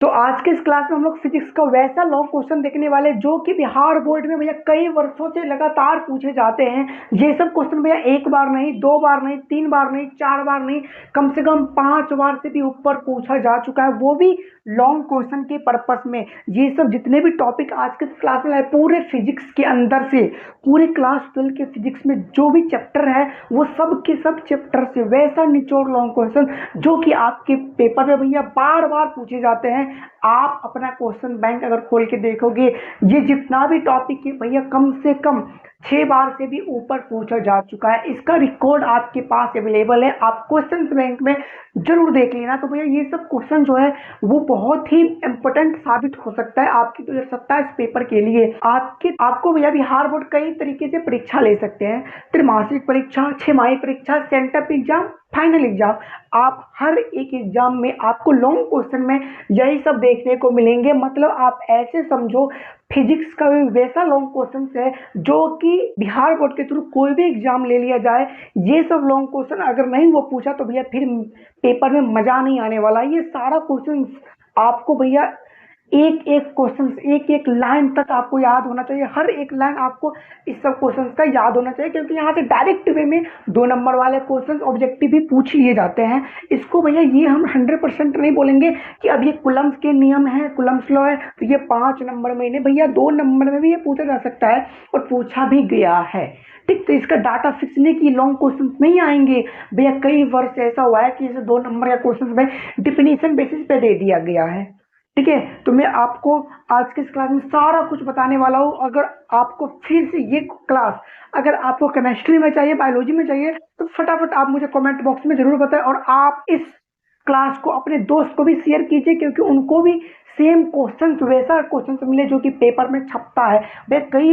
तो आज के इस क्लास में हम लोग फिजिक्स का वैसा लॉन्ग क्वेश्चन देखने वाले जो कि बिहार बोर्ड में भैया कई वर्षों से लगातार पूछे जाते हैं। ये सब क्वेश्चन भैया एक बार नहीं, दो बार नहीं, तीन बार नहीं, चार बार नहीं, कम से कम 5 बार से भी ऊपर पूछा जा चुका है, वो भी लॉन्ग क्वेश्चन के पर्पस में। ये सब जितने भी टॉपिक आज के क्लास में आए पूरे फिजिक्स के अंदर से, पूरे क्लास 12 के फिजिक्स में जो भी चैप्टर है वो सब के सब चैप्टर से वैसा निचोड़ लॉन्ग क्वेश्चन जो कि आपके पेपर में भैया बार बार पूछे जाते हैं। आप अपना क्वेश्चन बैंक अगर खोल के देखोगे, ये जितना भी टॉपिक है भैया कम से कम 6 बार से भी ऊपर पूछा जा चुका है। इसका रिकॉर्ड आपके पास अवेलेबल है, आप क्वेश्चन बैंक में जरूर देख लेना। तो भैया ये सब क्वेश्चन जो है वो बहुत ही इंपॉर्टेंट साबित हो सकता है आपकी 2027 पेपर के लिए। आपको भैया बिहार बोर्ड कई तरीके से परीक्षा ले सकते हैं, त्रैमासिक परीक्षा, छमाही परीक्षा, सेंटअप एग्जाम, फाइनल एग्जाम। आप हर एक एग्जाम में आपको लॉन्ग क्वेश्चन में यही सब देखने को मिलेंगे। मतलब आप ऐसे समझो फिजिक्स का भी वैसा लॉन्ग क्वेश्चन है जो कि बिहार बोर्ड के थ्रू कोई भी एग्जाम ले लिया जाए, ये सब लॉन्ग क्वेश्चन अगर नहीं वो पूछा तो भैया फिर पेपर में मजा नहीं आने वाला। ये सारा क्वेश्चन आपको भैया एक एक क्वेश्चन, एक एक लाइन तक आपको याद होना चाहिए। हर एक लाइन आपको इस सब क्वेश्चन का याद होना चाहिए, क्योंकि यहाँ से डायरेक्ट वे में 2 नंबर वाले क्वेश्चन ऑब्जेक्टिव भी पूछ लिए जाते हैं। इसको भैया ये हम 100% नहीं बोलेंगे कि अब ये कुलम्स के नियम है, कुलम्स लॉ है तो ये 5 नंबर में नहीं भैया, 2 नंबर में भी ये पूछा जा सकता है और पूछा भी गया है। ठीक, तो इसका डाटा फिक्स नहीं कि लॉन्ग क्वेश्चन नहीं आएंगे भैया। कई वर्ष ऐसा हुआ है कि इसे 2 नंबर का क्वेश्चन में डिफिनीशन बेसिस पे दे दिया गया है। ठीक है, तो मैं आपको आज के इस क्लास में सारा कुछ बताने वाला हूँ। अगर आपको फिर से ये क्लास अगर आपको केमिस्ट्री में चाहिए, बायोलॉजी में चाहिए तो फटाफट आप मुझे कमेंट बॉक्स में जरूर बताएं। और आप इस क्लास को अपने दोस्त को भी शेयर कीजिए, क्योंकि उनको भी सेम क्वेश्चन, वैसा क्वेश्चन मिले जो कि पेपर में छपता है। भैया कई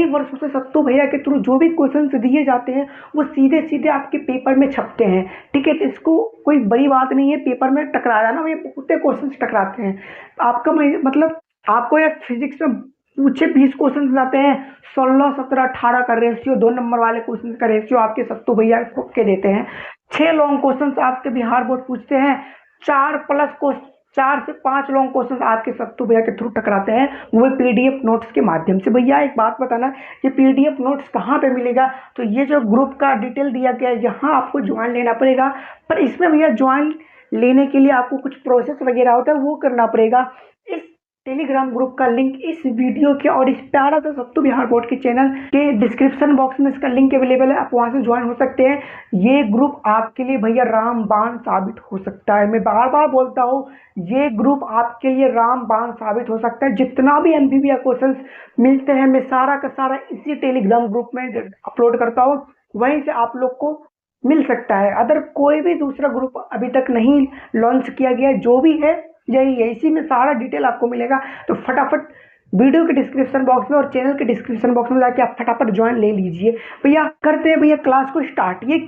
वर्षों से सत्तू भैया के थ्रू जो भी क्वेश्चन दिए जाते हैं वो सीधे सीधे आपके पेपर में छपते हैं। ठीक है, तो इसको कोई बड़ी बात नहीं है पेपर में टकरा जाना, भैया बहुत क्वेश्चन टकराते हैं। आपका मतलब आपको यार फिजिक्स में पूछे 20 क्वेश्चन आते हैं, 16, 17, 18 का रेशियो, 2 नंबर वाले क्वेश्चन का रेशियो आपके सत्तू भैया के देते हैं। 6 लॉन्ग क्वेश्चन आपके बिहार बोर्ड पूछते हैं, 4 से 5 लॉन्ग क्वेश्चन आपके सत्तू भैया के थ्रू टकराते हैं, वो पीडीएफ नोट्स के माध्यम से। भैया एक बात बताना, ये पीडीएफ नोट्स कहाँ पे मिलेगा? तो ये जो ग्रुप का डिटेल दिया गया है यहाँ आपको ज्वाइन लेना पड़ेगा। पर इसमें भैया ज्वाइन लेने के लिए आपको कुछ प्रोसेस वगैरह होता है, वो करना पड़ेगा। इस टेलीग्राम ग्रुप का लिंक इस वीडियो के और इस प्यारा सा सत्तू बिहार बोर्ड के चैनल के डिस्क्रिप्शन बॉक्स में इसका लिंक अवेलेबल है, आप वहां से ज्वाइन हो सकते हैं। ये ग्रुप आपके लिए भैया रामबाण साबित हो सकता है। मैं बार बार बोलता हूँ, ये ग्रुप आपके लिए रामबाण साबित हो सकता है। जितना भी एमबीबीएस क्वेश्चन मिलते हैं मैं सारा का सारा इसी टेलीग्राम ग्रुप में अपलोड करता हूँ, वहीं से आप लोग को मिल सकता है। अदर कोई भी दूसरा ग्रुप अभी तक नहीं लॉन्च किया गया, जो भी है यही है, इसी में सारा डिटेल आपको मिलेगा। तो फटाफट वीडियो के डिस्क्रिप्शन बॉक्स में और चैनल के डिस्क्रिप्शन बॉक्स में जाके आप फटाफट ज्वाइन ले लीजिए। भैया करते हैं भैया क्लास को स्टार्ट। ये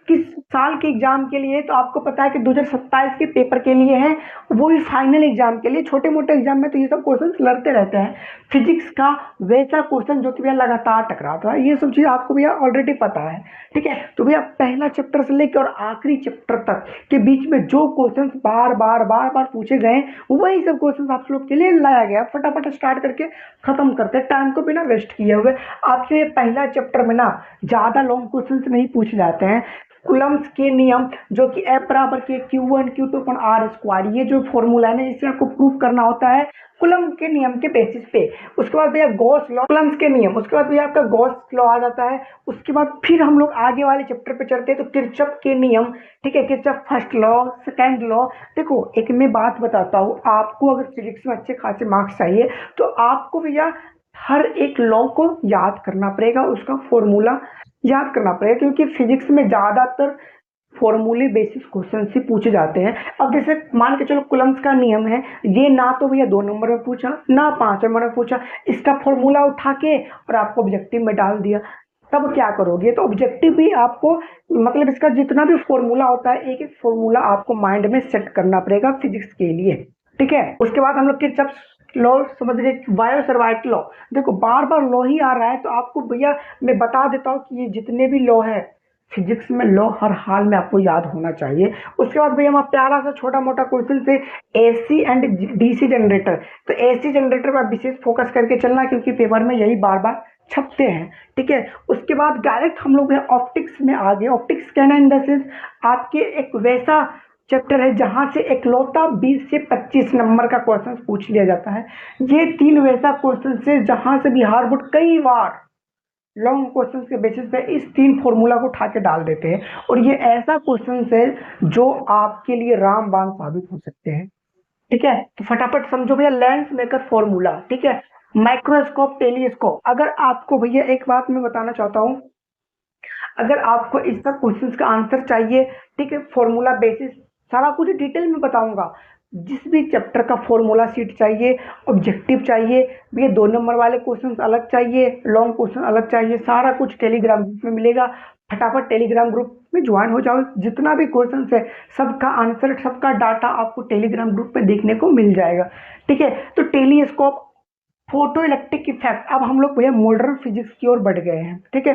किस साल के एग्जाम के लिए? तो आपको पता है कि 2027 के पेपर के लिए है, वो भी फाइनल एग्जाम के लिए। छोटे मोटे एग्जाम में तो ये सब क्वेश्चन लड़ते रहते हैं। फिजिक्स का वैसा क्वेश्चन जो कि भैया लगातार टकराता है, ये सब चीज़ आपको भैया ऑलरेडी पता है। ठीक है, तो भैया पहला चैप्टर से लेकर और आखिरी चैप्टर तक के बीच में जो क्वेश्चन बार बार पूछे गए वही सब क्वेश्चन आप लोग के लिए लाया गया। फटाफट स्टार्ट करके खत्म करते हैं, टाइम को बिना वेस्ट किए हुए। आपके पहला चैप्टर में ना ज़्यादा लॉन्ग क्वेश्चन नहीं पूछे जाते हैं। कुलम्स के नियम जो कि F बराबर के Q1 Q2 upon R square, ये जो फॉर्मूला है ना जिससे आपको प्रूफ करना होता है कुलम के नियम के बेसिस पे। उसके बाद भैया गॉस लॉ, कुलम्स के नियम, उसके बाद भैया आपका गॉस लॉ आ जाता है। उसके बाद फिर हम लोग आगे वाले चैप्टर पे चलते हैं, तो किरचॉफ के नियम। ठीक है, Kirchhoff first law, second law. देखो एक मैं बात बताता हूँ, आपको अगर फिजिक्स में अच्छे खासे मार्क्स चाहिए तो आपको भैया हर एक लॉ को याद करना पड़ेगा, उसका फॉर्मूला याद करना पड़ेगा, क्योंकि फिजिक्स में ज़्यादातर फॉर्मूले बेसिस क्वेश्चन से पूछे जाते हैं। अब जैसे मान के चलो कुलम्स का नियम है, ये ना तो भैया 2 नंबर में पूछा ना 5 नंबर में पूछा, इसका फॉर्मूला उठा के और आपको ऑब्जेक्टिव में डाल दिया, तब क्या करोगे? तो ऑब्जेक्टिव भी आपको मतलब इसका जितना भी फॉर्मूला होता है एक एक फॉर्मूला आपको माइंड में सेट करना पड़ेगा फिजिक्स के लिए। ठीक है, उसके बाद हम लोग किरचॉफ लॉ समझ गए, बायो सर्वाइट लॉ। देखो बार बार लॉ ही आ रहा है, तो आपको भैया मैं बता देता हूँ कि ये जितने भी लॉ है फिजिक्स में लॉ हर हाल में आपको याद होना चाहिए। उसके बाद भैया हम प्यारा सा छोटा मोटा क्वेश्चन से एसी एंड डीसी जनरेटर। तो एसी जनरेटर पर विशेष फोकस करके चलना, क्योंकि पेपर में यही बार बार छपते हैं, ठीक है। उसके बाद डायरेक्ट हम लोग ऑप्टिक्स में आ गए। ऑप्टिक्स कहना इन द सेंस आपके एक वैसा चैप्टर है जहां से इकलौता 20 से 25 नंबर का क्वेश्चन पूछ लिया जाता है। ये 3 वैसा क्वेश्चन है जहां से बिहार बोर्ड कई बार लॉन्ग क्वेश्चन के बेसिस पे इस 3 फॉर्मूला को उठा के डाल देते हैं, और ये ऐसा क्वेश्चन है जो आपके लिए रामबाण साबित हो सकते हैं, ठीक है। तो फटाफट समझो भैया, लेंस मेकर फॉर्मूला, ठीक है, माइक्रोस्कोप, टेलीस्कोप। अगर आपको भैया एक बात मैं बताना चाहता हूँ, अगर आपको इसका क्वेश्चन का आंसर चाहिए, ठीक है, फॉर्मूला बेसिस सारा कुछ डिटेल में बताऊंगा। जिस भी चैप्टर का फॉर्मूला शीट चाहिए, ऑब्जेक्टिव चाहिए भैया, 2 नंबर वाले क्वेश्चन अलग चाहिए, लॉन्ग क्वेश्चन अलग चाहिए, सारा कुछ टेलीग्राम ग्रुप में मिलेगा। फटाफट टेलीग्राम ग्रुप में ज्वाइन हो जाओ। जितना भी क्वेश्चन है सबका आंसर, सबका डाटा आपको टेलीग्राम ग्रुप में देखने को मिल जाएगा, ठीक है। तो टेलीस्कोप, फोटो इलेक्ट्रिक इफेक्ट। अब हम लोग भैया मॉडर्न फिजिक्स की ओर बढ़ गए हैं, ठीक है।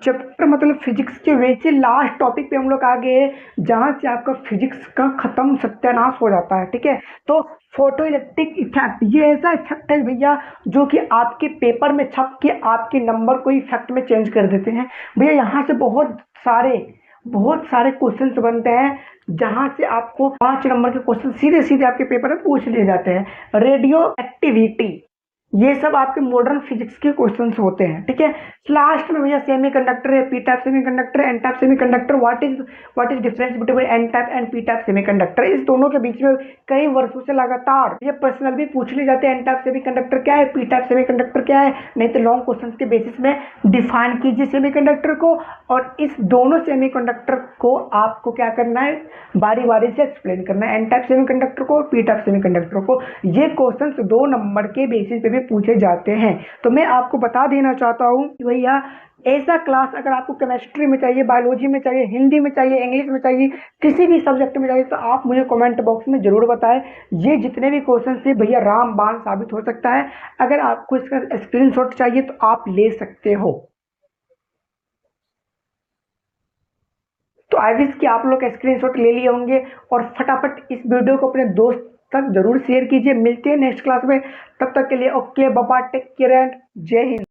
चैप्टर मतलब फिजिक्स के वैसे लास्ट टॉपिक पे हम लोग आ गए हैं जहां से आपका फिजिक्स का खत्म सत्यानाश हो जाता है, ठीक है। तो फोटो इलेक्ट्रिक इफेक्ट, ये ऐसा इफेक्ट है भैया जो कि आपके पेपर में छप के आपके नंबर को इफेक्ट में चेंज कर देते हैं। भैया यहाँ से बहुत सारे क्वेश्चन बनते हैं जहां से आपको 5 नंबर के क्वेश्चन सीधे सीधे आपके पेपर में पूछ लिए जाते हैं। रेडियो एक्टिविटी, ये सब आपके मॉडर्न फिजिक्स के क्वेश्चंस होते हैं, ठीक है। लास्ट में भैया सेमीकंडक्टर है, P type semiconductor, N type semiconductor. What is difference between N type and P type semiconductor. इस दोनों के बीच में कई वर्षों से लगातार ये पर्सनल भी पूछ लिए जाते हैं, एन टाइप सेमीकंडक्टर क्या है, पी टाइप सेमीकंडक्टर क्या है, नहीं तो लॉन्ग क्वेश्चन के बेसिस में डिफाइन कीजिए सेमीकंडक्टर को। और इस दोनों सेमीकंडक्टर को आपको क्या करना है, बारी बारी से एक्सप्लेन करना है, एन टाइप सेमीकंडक्टर को और पी टाइप सेमीकंडक्टर को। ये क्वेश्चन 2 नंबर के बेसिस पे भी पूछे जाते हैं। तो मैं आपको बता देना चाहता हूँ कि भैया ऐसा क्लास अगर आपको केमिस्ट्री में चाहिए, बायोलॉजी में चाहिए, हिंदी में चाहिए, इंग्लिश में चाहिए, किसी भी सब्जेक्ट में चाहिए, तो आप मुझे कमेंट बॉक्स में जरूर बताएं। ये जितने भी क्वेश्चन थे भैया रामबाण साबित हो सकता है। अगर आपको इसका स्क्रीनशॉट चाहिए तो आप ले सकते हो। तो आई विश कि आप लोग स्क्रीनशॉट ले लिए होंगे, और फटाफट इस वीडियो को अपने दोस्त तक जरूर शेयर कीजिए। मिलते हैं नेक्स्ट क्लास में, तब तक के लिए ओके बाबा, टेक केयर एंड जय हिंद।